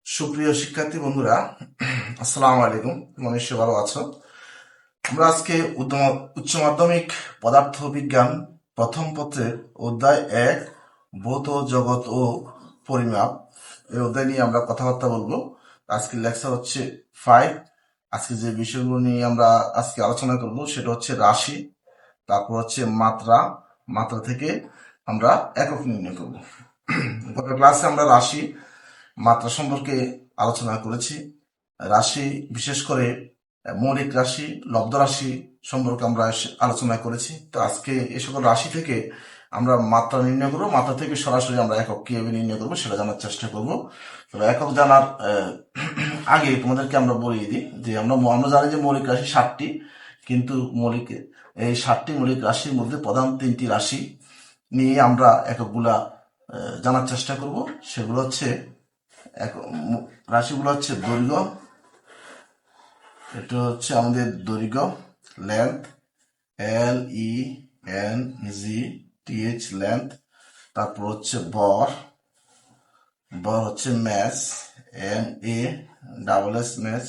সুপ্রিয় শিক্ষার্থী বন্ধুরা, আসসালামু আলাইকুম। নিশ্চয় ভালো আছো। আমরা আজকে উচ্চ মাধ্যমিক পদার্থ বিজ্ঞান প্রথম পত্রের অধ্যায় 1 ভৌত জগৎ ও পরিমাপ এই অধ্যায় নিয়ে আমরা কথাবার্তা বলবো। আজকের লেকচার হচ্ছে 5। আজকে যে বিষয়গুলো নিয়ে আমরা আজকে আলোচনা করব সেটা হচ্ছে রাশি, তারপর হচ্ছে মাত্রা, মাত্রা থেকে আমরা একক নির্ণয় করব। গত ক্লাসে আমরা রাশি, মাত্রা সম্পর্কে আলোচনা করেছি। রাশি, বিশেষ করে মৌলিক রাশি, লব্ধ রাশি সম্পর্কে আমরা আলোচনা করেছি। তো আজকে এই সকল রাশি থেকে আমরা মাত্রা নির্ণয় করবো। মাত্রা থেকে সরাসরি আমরা একক কিভাবে নির্ণয় করবো সেটা জানার চেষ্টা করব। তবে একক জানার আগে তোমাদেরকে আমরা বলিয়ে দিই যে আমরা জানি যে মৌলিক রাশি 7টি, কিন্তু এই 7টি মৌলিক রাশির মধ্যে প্রধান 3টি রাশি নিয়ে আমরা এককগুলা জানার চেষ্টা করব। সেগুলো হচ্ছে রাশিগুলো হচ্ছে দৈর্ঘ্য, এটা হচ্ছে আমাদের দৈর্ঘ্য, লেন্থ, LENGTH, লেন্থ। তারপর হচ্ছে বর, বর হচ্ছে ম্যাস, MASS, ম্যাস।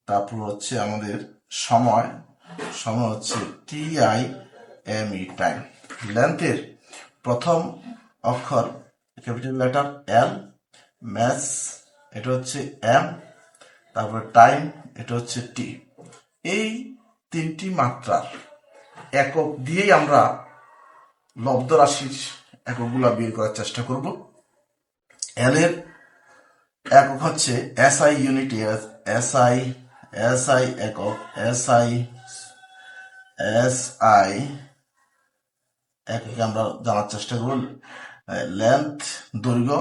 তারপর হচ্ছে আমাদের সময়, সময় হচ্ছে TIME, টাইম। লেন্থের প্রথম অক্ষর ক্যাপিটাল লেটার L, ম্যাস এটা হচ্ছে M, তারপর টাইম এটা হচ্ছে T। এই 3টি মাত্রার একক দিয়েই আমরা লব্ধ রাশির এককগুলা বের করার চেষ্টা করব। এল এর একক হচ্ছে SI ইউনিট, SI একক, SI এককে আমরা জানার চেষ্টা করব। লেন্থ দৈর্ঘ্য,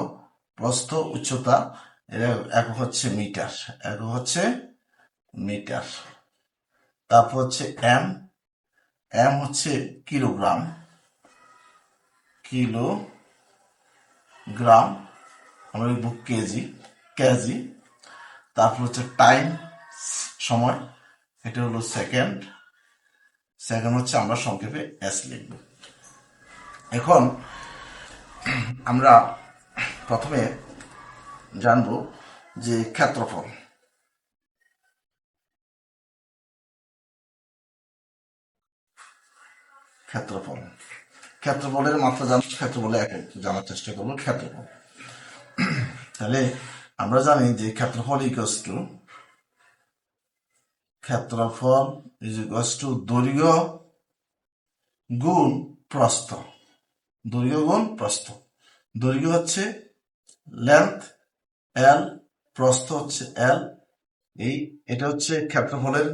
প্রস্থ, উচ্চতা, এর একক হচ্ছে মিটার, একক হচ্ছে মিটার। তারপর হচ্ছে এম, এম হচ্ছে কিলোগ্রাম, কিলোগ্রাম, আমরা লিখব কেজি, কেজি। তারপর হচ্ছে টাইম, সময়, এটা হলো সেকেন্ড, সেকেন্ড হচ্ছে আমরা সংক্ষেপে এস লিখব। এখন আমরা প্রথমে জানব যে ক্ষেত্রফল। ক্ষেত্রফল, ক্ষেত্রফলের মাত্রা ক্ষেত্রফলে একক জানার চেষ্টা করবো। ক্ষেত্রফল, তাহলে আমরা জানি যে ক্ষেত্রফল ইকুয়ালস টু, ক্ষেত্রফল ইজ ইকুয়ালস টু দৈর্ঘ্য গুণ প্রস্থ, দৈর্ঘ্য গুণ প্রস্থ। দৈর্ঘ্য হচ্ছে লেন্থ L, প্রস্থ হচ্ছে L। এটা হচ্ছে ক্ষেত্রফলের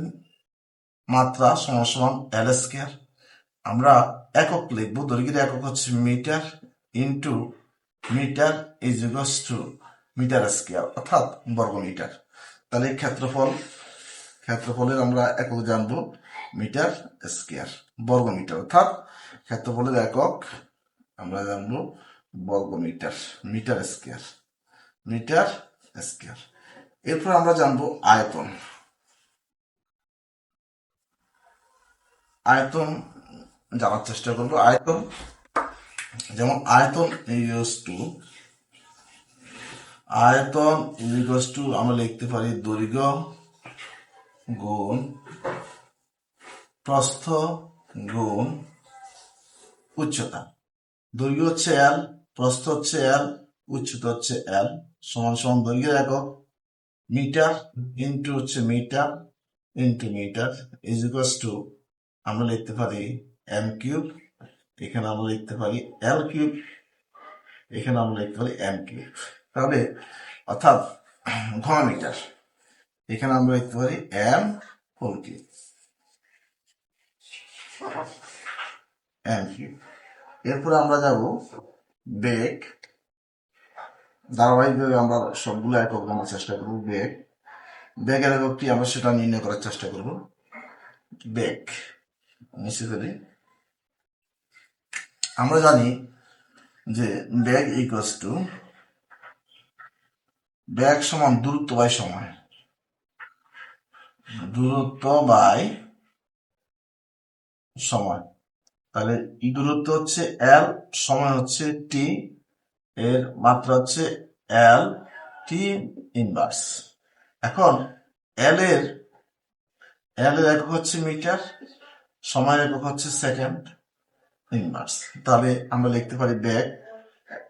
মাত্রা সমান সমান L স্কয়ার। আমরা একক লিখবো, দৈর্ঘ্যের একক হচ্ছে metre, into metre is equals to metre square, অর্থাৎ বর্গমিটার। তাহলে ক্ষেত্রফলের আমরা একক জানবো মিটার স্কয়ার, বর্গমিটার, অর্থাৎ ক্ষেত্রফলের একক আমরা জানবো বর্গমিটার, মিটার স্কয়ার, মিটার স্কয়ার। এরপর আমরা জানবো আয়তন। আয়তন জানার চেষ্টা করবো। আয়তন যেমন আয়তন ইকুয়ালস টু আমরা লিখতে পারি দৈর্ঘ্য গুণ প্রস্থ গুণ উচ্চতা। দৈর্ঘ্য হচ্ছে L, প্রস্থ হচ্ছে L, উচ্চতা হচ্ছে L, সমান সমান দৈর্ঘ্যের একক মিটার ইন্টু হচ্ছে metre into metre is equals to আমরা লিখতে পারি M কিউব, এখানে আমরা লিখতে পারি L কিউব, এখানে আমরা লিখতে পারি M কিউব। তাহলে অর্থাৎ ঘনমিটার, এখানে আমরা লিখতে পারি M whole cube, M cube. এরপরে আমরা যাব বেগ। ধারাবাহিকভাবে আমরা সবগুলো একক জানার চেষ্টা করব। বেগ, বেগের এককটি আমরা সেটা নির্ণয় করার চেষ্টা করব। বেগ নিশ্চিত করি আমরা জানি যে বেগ ইকুয়ালস টু, বেগ সমান দূরত্ব বাই সময়, দূরত্ব বাই সময়। তাহলে দূরত্ব হচ্ছে L, সময় হচ্ছে T, এর মাত্রা হচ্ছে এল টি ইনভার্স। এখন এল এর একক হচ্ছে মিটার, সময়ের একক হচ্ছে সেকেন্ড ইনভার্স। তাহলে আমরা লিখতে পারি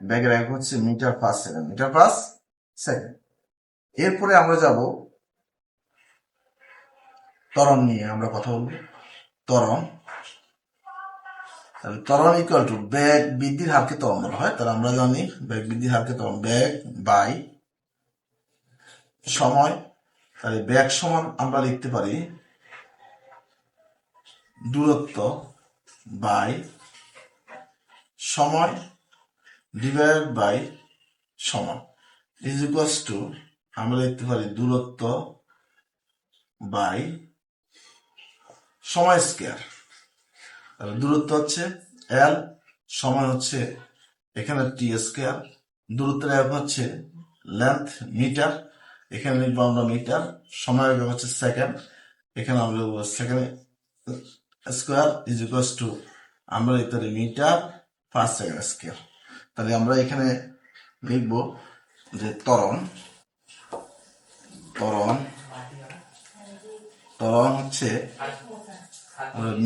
ব্যাগের একক হচ্ছে metre per second, metre per second. এরপরে আমরা যাব ত্বরণ নিয়ে আমরা কথা বলবো। ত্বরণ, তাহলে ত্বরণ ইকুয়াল টু বেগ বৃদ্ধির হারকে ত্বরণ বলা হয়। তাহলে আমরা জানি বেগ বৃদ্ধির হারকে ত্বরণ, বেগ বাই সময়। তাহলে বেগ সমান আমরা লিখতে পারি দূরত্ব বাই সময় ডিভাইড বাই সময় ইজ ইকুয়ালস টু আমরা লিখতে পারি দূরত্ব বাই সময় স্কয়ার। তাহলে দূরত্ব হচ্ছে এল, সময় হচ্ছে এখানে টি স্কয়ার, দূরত্বের একক হচ্ছে লেন্থ মিটার, এখানে লিখবো আমরা মিটার, সময়ের একক হচ্ছে সেকেন্ড, এখানে আমরা লিখবো second square is equals to আমরা লিখতে পারি মিটার পার সেকেন্ড স্কয়ার। তাহলে আমরা এখানে লিখব যে ত্বরণ হচ্ছে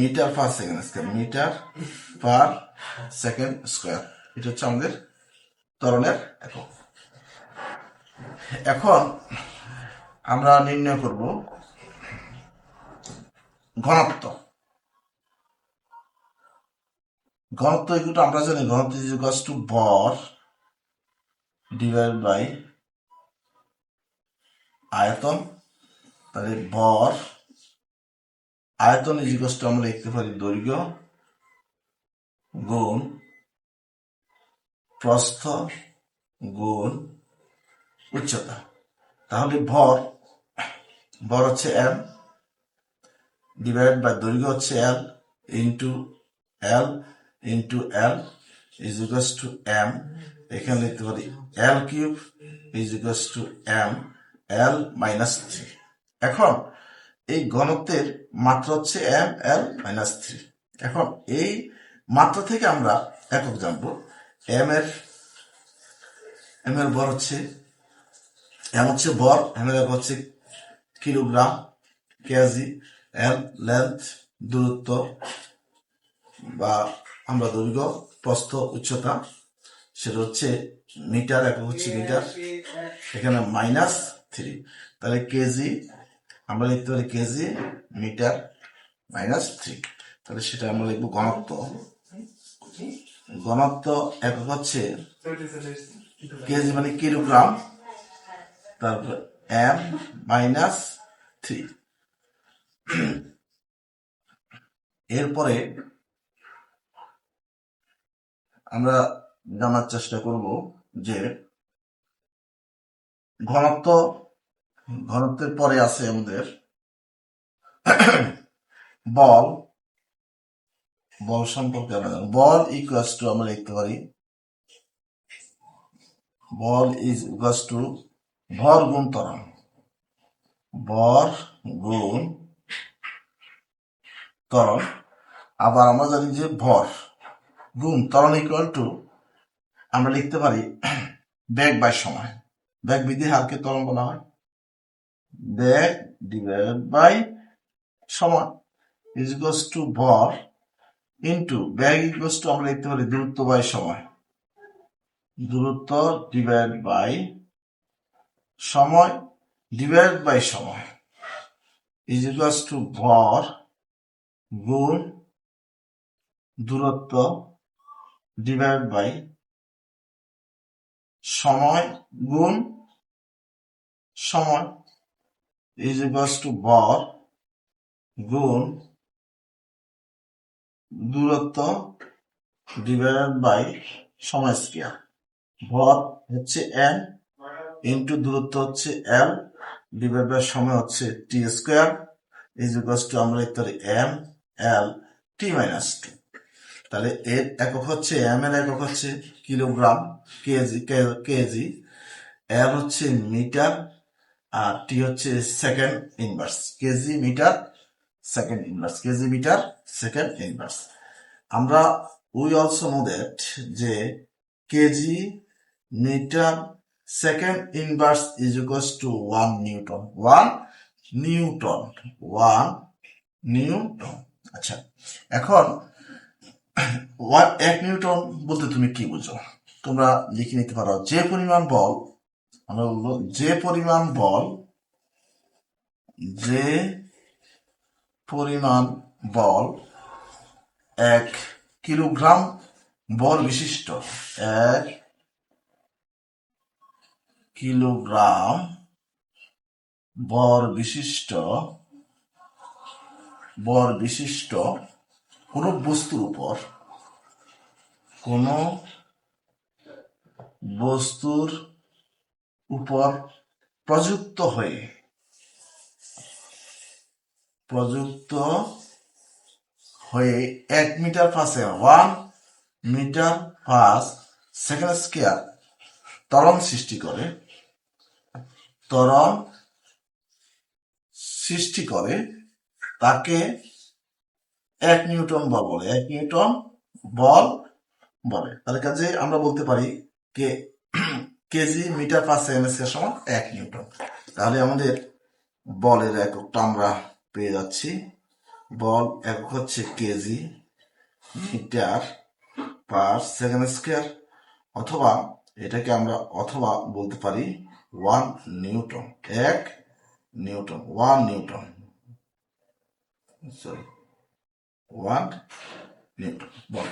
metre per second square, metre per second square. এটা হচ্ছে আমাদের ত্বরণের একক। এখন আমরা নির্ণয় করব ঘনত্ব। আমরা জানি ঘনত্ব ইজ ইকুয়ালস টু ভর ডিভাইড বাই আয়তন। তাহলে ভর আয়তন ইজ ইকুয়ালস টু আমরা লিখতে পারি দৈর্ঘ্য গুণ প্রস্থ গুণ উচ্চতা। তাহলে ভর হচ্ছে এম ডিভাইড বাই দৈর্ঘ্য হচ্ছে L into L is equals to M. এখানে লিখতে পারি L cube is equals to M L minus 3। এখন এই ঘনত্বের মাত্রা হচ্ছে এম এল মাইনাস 3। এখন এই মাত্রা থেকে আমরা একক জানবো। এম এর ভর হচ্ছে ভর, এম এর একক হচ্ছে কিলোগ্রাম, কেজি, এল লেন্থ দূরত্ব বা আমরা দৈর্ঘ্য, প্রস্থ, উচ্চতা, সেটা হচ্ছে মিটার, একক হচ্ছে মিটার, এখানে মাইনাস 3। তাহলে কেজি আমরা লিখতে পারি কেজি মিটার মাইনাস 3। তাহলে সেটা আমরা লিখবো ঘনত্ব একক হচ্ছে কেজি মানে কিলোগ্রাম, তারপর এম মাইনাস 3। এরপরে আমরা জানার চেষ্টা করব যে ঘনত্বের পরে আছে আমাদের বল সম্পর্কে আমরা জানি। বল ইকুয়ালস টু আমরা লিখতে পারি বল ইজ ইকুয়ালস টু ভর গুণ ত্বরণ, ভর গুণ ত্বরণ। আবার আমরা জানি যে ভর গুণ ত্বরণ ইকুয়াল টু আমরা লিখতে পারি বেগ বাই সময়। বেগ বৃদ্ধির হারকে ত্বরণ বলা হয়। বেগ ডিভাইড বাই সময় ইজ ইকুয়ালস টু ভর ইন্টু বেগ ইকুয়ালস টু আমরা লিখতে পারি দূরত্ব বাই সময়, দূরত্ব ডিভাইড বাই সময় ডিভাইড বাই সময় ইজ ইকুয়ালস টু ভর গুণ দূরত্ব ডিভাইড বাই সময় গুণ সময় ইজ ইকুয়ালস টু ভর গুণ দূরত্ব ডিভাইড বাই সময় স্কয়ার। ভর হচ্ছে এন ইন্টু দূরত্ব হচ্ছে এল ডিভাইড বাই সময় হচ্ছে টি স্কয়ার ইজ ইকুয়ালস টু আমরা লিখতে পারি এম এল টি মাইনাস 2। তাহলে এর একক হচ্ছে এম এর একক হচ্ছে কিলোগ্রাম, কেজি, এল হচ্ছে মিটার, আর টি হচ্ছে second inverse, KG metre second inverse, KG metre second inverse. আমরা উই অলসো নো দ্যাট যে kg metre second inverse is equals to 1 newton. 1 newton. আচ্ছা, এখন 1 নিউটন বলতে তুমি কি বুঝো? তোমরা লিখে নিতে পারো, যে পরিমাণ বল, আমরা বলবো যে পরিমাণ বল 1 কিলোগ্রাম বল বিশিষ্ট, 1 কিলোগ্রাম বল বিশিষ্ট কোন বস্তুর উপর প্রযুক্ত হয়ে 1 মিটার পার সেকেন্ড স্কয়ার ত্বরণ সৃষ্টি করে তাকে 1 নিউটন বল বলে। 1 নিউটন বল বলে। তাহলে কাজে আমরা বলতে পারি kg metre per second square সমান 1 নিউটন। তাহলে আমাদের বলের এককটা আমরা পেয়ে যাচ্ছি। বল একক হচ্ছে KG metre per second square, অথবা এটাকে আমরা বলতে পারি 1 নিউটন। 1 নিউটন বল।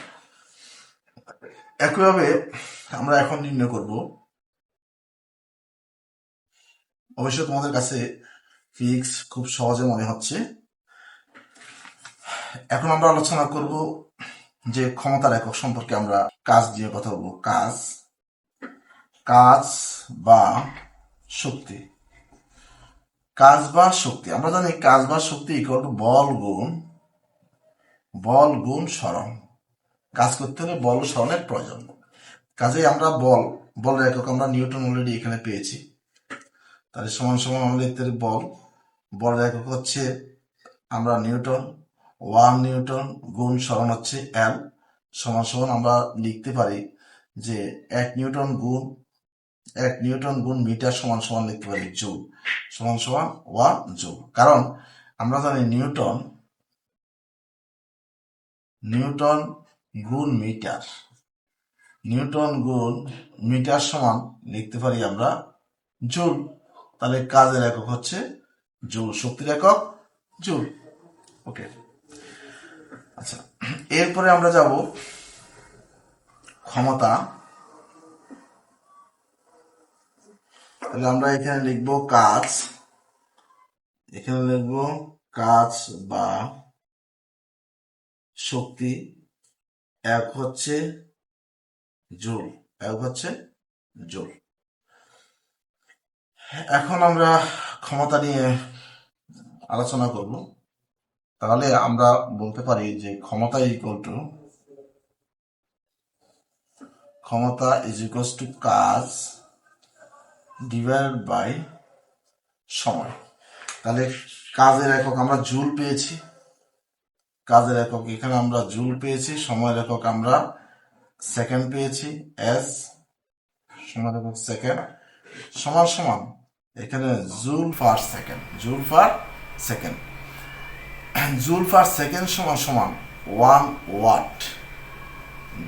একইভাবে আমরা এখন নির্ণয় করব, অবশ্য তোমাদের কাছে ফিজিক্স খুব সহজে মনে হচ্ছে। এখন আমরা আলোচনা করব যে ক্ষমতার একক সম্পর্কে। আমরা কাজ দিয়ে কথা বলবো। কাজ বা শক্তি। আমরা জানি কাজ বা শক্তি ইকুয়াল টু বল গুণ সরণ। কাজ করতে হলে বল ও সরণের প্রয়োজন। কাজে আমরা বলের একক আমরা নিউটন অলরেডি এখানে পেয়েছি। তাহলে সমান আমরা লিখতে পারি বলের একক হচ্ছে আমরা নিউটন। 1 নিউটন গুণ সরণ হচ্ছে L, সমান আমরা লিখতে পারি যে 1 নিউটন গুণ মিটার সমান লিখতে পারি জুল, সমান 1 জুল। কারণ আমরা জানি নিউটন গুণ মিটার সমান লিখতে পারি আমরা জুল। তাহলে কাজের একক হচ্ছে জুল, শক্তির একক জুল। ওকে, আচ্ছা, এরপরে আমরা যাব ক্ষমতা। তাহলে আমরা এখানে লিখবো কাজ বা শক্তি, এক হচ্ছে জুল। এখন আমরা ক্ষমতা নিয়ে আলোচনা করব। তাহলে আমরা বলতে পারি যে ক্ষমতা ইজ ইকুয়ালস টু কাজ ডিভাইডেড বাই সময়। তাহলে কাজের একক আমরা জুল পেয়েছি, সময়ের একক আমরা সেকেন্ড পেয়েছি, সময়ের একক সেকেন্ড, সমান এখানে joule per second. Joule per second সমান 1 ওয়াট,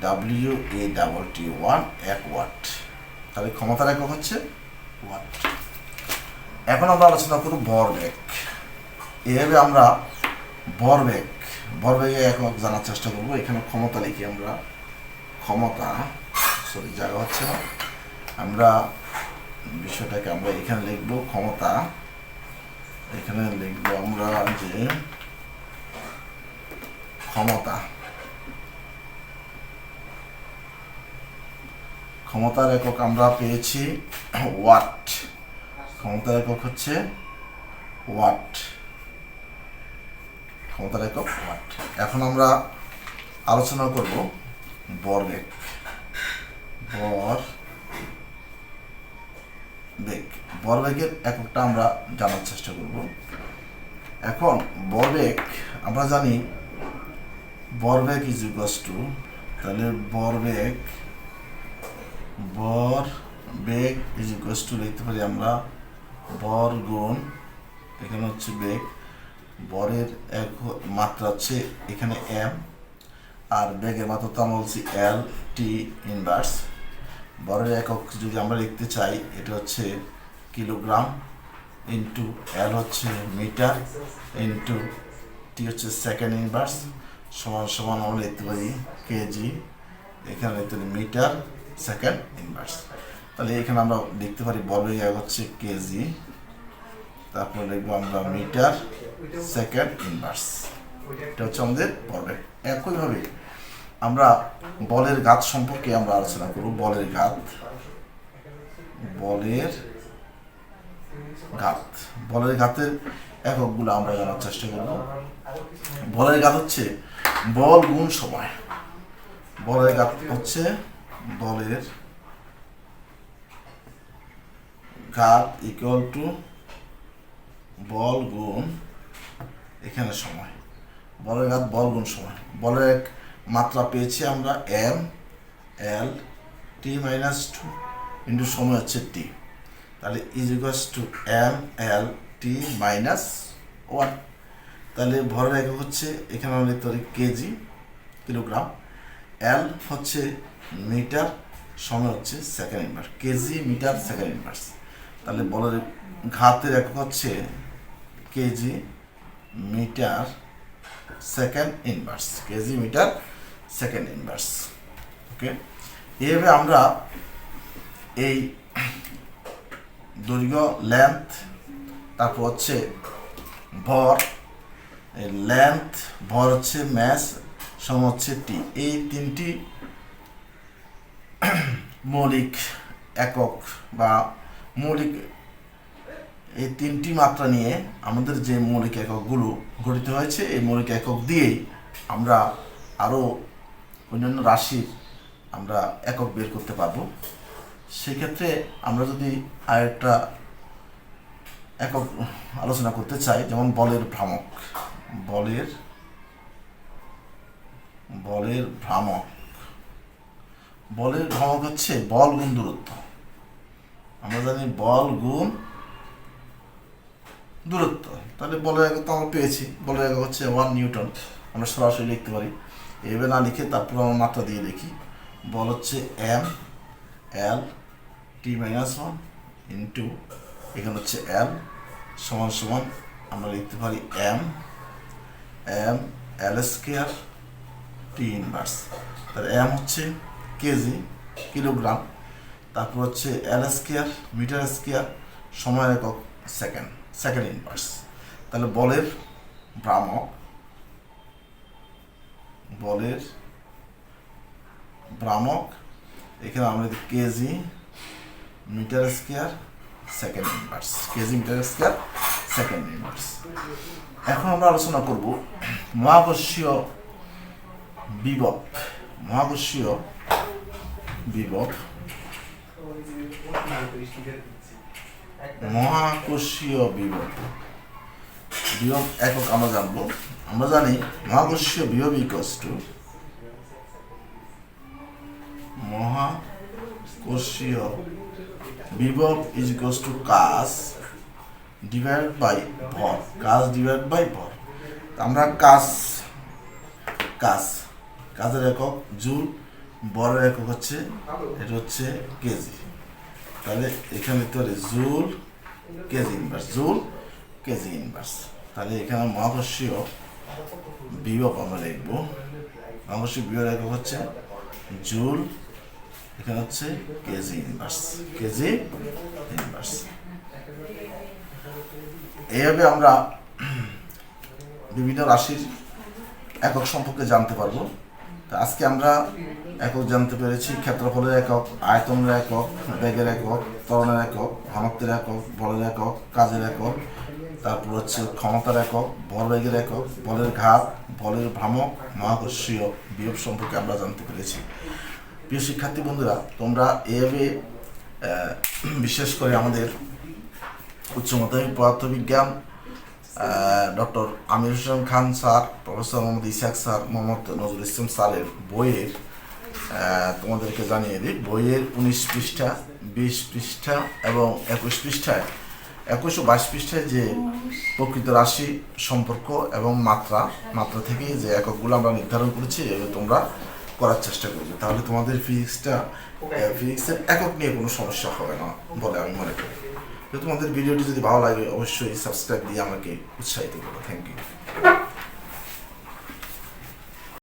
WATT 1 ওয়াট। তাহলে ক্ষমতার একক হচ্ছে ওয়াট। এখন আমরা আলোচনা করব ভরবেগ। এভাবে আমরা ভরবেগের একক জানার চেষ্টা করবো। এখানে ক্ষমতা লিখি আমরা, জায়গা হচ্ছে না, আমরা বিষয়টাকে আমরা এখানে লিখবো ক্ষমতা। এখানে লিখবো আমরা যে ক্ষমতার একক আমরা পেয়েছি ওয়াট। ক্ষমতার একক হচ্ছে ওয়াট। এখন আমরা আলোচনা করব ভরবেগের এককটা আমরা জানার চেষ্টা করব। এখন ভরবেগ আমরা জানি ভরবেগ ইজ ইকুয়ালস টু, তাহলে ভর বেগ ইজ ইকুয়ালস টু লিখতে পারি আমরা ভর গুণ এখানে হচ্ছে বেগ, ভরের এক মাত্রা হচ্ছে এখানে এম, আর বেগের মাত্রা তো আমরা বলছি এল টি ইনভার্স। ভরের একক যদি আমরা লিখতে চাই এটা হচ্ছে কিলোগ্রাম, ইন্টু এল হচ্ছে মিটার, ইন্টু টি হচ্ছে সেকেন্ড ইনভার্স, সমান সমান আমরা লিখতে পারি কেজি, এখানে লিখতে পারি মিটার সেকেন্ড ইনভার্স। তাহলে এখানে আমরা লিখতে পারি ভরের একক হচ্ছে কেজি, তারপর লিখবো আমরা মিটার সেকেন্ড ইনভার্স, এটা হচ্ছে আমাদের ভরবেগ। একইভাবে আমরা বলের ঘাত সম্পর্কে আমরা আলোচনা করব। বলের ঘাত, বলের ঘাত, বলের ঘাতের এককগুলো আমরা জানার চেষ্টা করব। বলের ঘাত হচ্ছে বল গুণ সময়। বলের ঘাত হচ্ছে বলের ঘাত ইকুয়াল টু বল গুণ এখানে সময়। বলের ঘাত বল গুণ সময়। বলের এক মাত্রা পেয়েছি আমরা M L T minus two into সময় হচ্ছে টি, তাহলে is equals to M L T minus one. তাহলে ভরের একক হচ্ছে এখানে আমরা লিখতে পারি কেজি কিলোগ্রাম, এল হচ্ছে মিটার, সময় হচ্ছে second inverse, KG metre second inverse. তাহলে বলের ঘাতের একক হচ্ছে KG metre second inverse, KG metre second inverse. Okay, এইভাবে আমরা এই দৈর্ঘ্য লেন্থ, তারপর হচ্ছে ভর, লেন্থ ভর হচ্ছে ম্যাস, সময় হচ্ছে টি, এই তিনটি মৌলিক একক বা মৌলিক এই তিনটি মাত্রা নিয়ে আমাদের যে মৌলিক এককগুলো গঠিত হয়েছে, এই মৌলিক একক দিয়েই আমরা আরও অন্যান্য রাশির আমরা একক বের করতে পারবো। সেক্ষেত্রে আমরা যদি আরেকটা একক আলোচনা করতে চাই, যেমন বলের ভ্রামক। বলের ভ্রামক, বলের ভ্রামক হচ্ছে বল গুণ দূরত্ব। আমরা জানি বল গুণ দূরত্ব, তাহলে বলের একক তো আমরা পেয়েছি, বলের একক হচ্ছে 1 নিউটন, আমরা সরাসরি লিখতে পারি। এভাবে না লিখে তারপর আমরা মাত্রা দিয়ে লিখি, বল হচ্ছে M L T minus one into এখানে হচ্ছে এল সমান সমান আমরা লিখতে পারি M M L square T inverse. তাহলে এম হচ্ছে কেজি কিলোগ্রাম, তারপর হচ্ছে এল স্কোয়ার মিটার স্কোয়ার, সময়ের একক সেকেন্ড, সেকেন্ড ইনভার্স। তাহলে বলের ভ্রামক, বলের ভ্রামক এখানে আমরা kg metre square second inverse, KG metre square second inverse. এখন আমরা আলোচনা করব মহাকর্ষীয় বিভব। মহাকর্ষীয় বিভব, মহাকর্ষীয় বিভব, বিভব একক আমরা জানবো। আমরা জানি মহাকর্ষীয় বিভব ইকুয়ালস টু মহাকর্ষীয় বিভব ইজ ইকুয়ালস টু কাজ ডিভাইড বাই ভর, কাজ ডিভাইড বাই ভর। আমরা কাজের একক জুল, ভরের একক হচ্ছে এটা হচ্ছে কেজি, তাহলে এখানে লিখতে পারি joule KG inverse, joule KG inverse. তাহলে এখানে মহাকর্ষীয় বিভব আমরা লিখবো, মহাকর্ষীয় বিভব একক হচ্ছে জুল, এখানে হচ্ছে কেজি ইনভার্স, কেজি ইনভার্স। এইভাবে আমরা বিভিন্ন রাশির একক সম্পর্কে জানতে পারবো। তো আজকে আমরা একক জানতে পেরেছি ক্ষেত্রফলের একক, আয়তনের একক, বেগের একক, ত্বরণের একক, ঘনত্বের একক, বলের একক, কাজের একক, তারপর হচ্ছে ক্ষমতার একক, ভরবেগের একক, বলের ঘাত, বলের ভ্রামক, মহাকর্ষীয় বিভব সম্পর্কে আমরা জানতে পেরেছি। প্রিয় শিক্ষার্থী বন্ধুরা, তোমরা এভাবে বিশেষ করে আমাদের উচ্চ মাধ্যমিক পদার্থবিজ্ঞান doctor Amir Hossain Khan sir, professor Mohammad Ishaq sir, Mohammad Nazrul Islam স্যারের বইয়ের তোমাদেরকে জানিয়ে দিই, বইয়ের 19 পৃষ্ঠা, 20 পৃষ্ঠা এবং 21 পৃষ্ঠায়, 21 ও 22 পৃষ্ঠায় যে প্রকৃত রাশি সম্পর্ক এবং মাত্রা থেকে যে এককগুলো আমরা নির্ধারণ করেছি, এগুলো তোমরা করার চেষ্টা করবে। তাহলে তোমাদের ফিজিক্সের একক নিয়ে কোনো সমস্যা হবে না বলে আমি মনে করি। তো তোমাদের ভিডিওটি যদি ভালো লাগে অবশ্যই সাবস্ক্রাইব দিয়ে আমাকে উৎসাহিত করো। Thank you.